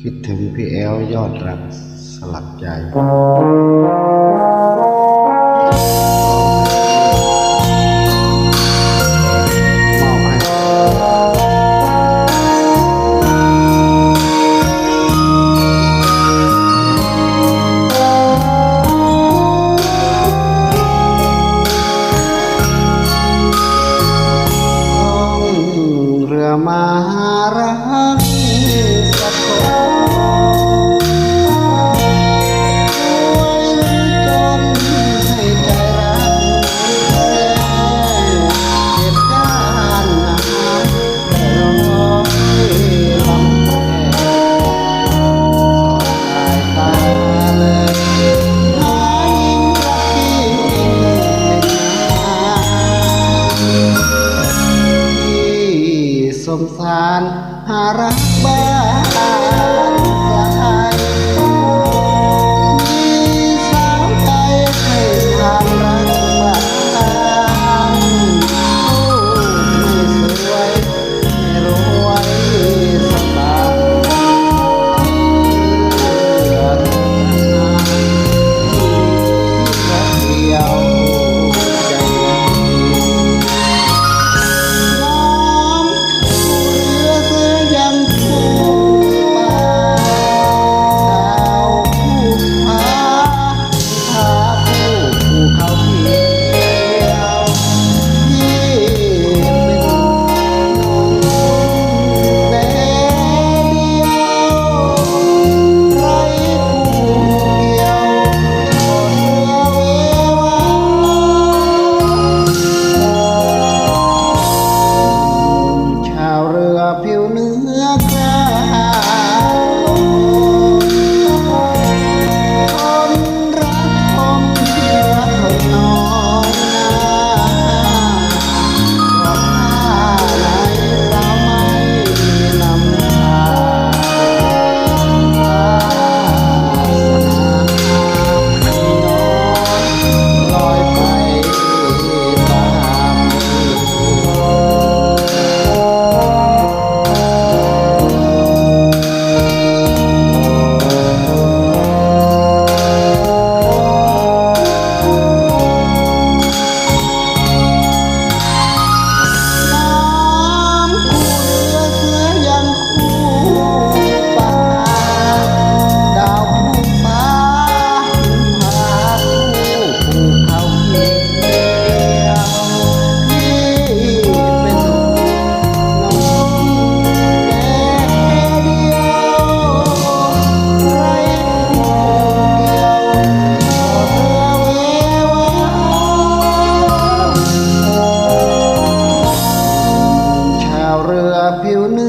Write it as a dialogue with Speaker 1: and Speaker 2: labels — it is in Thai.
Speaker 1: คิดถึงพี่แอลยอดรักสลักใจมอบให้เรือมารักสักคนสมสารหารักบ้านไกลมีสาวใจให้ทางรักบ้านไม่สวยไม่รวยสบายเพื่อเธอรักเดียวใจผิวเนื้อกลางคนรักคงเชื่อเขาน้อยนาก็ผ้าไหนเราไม่นำพาลอยไปตามผิวเนื้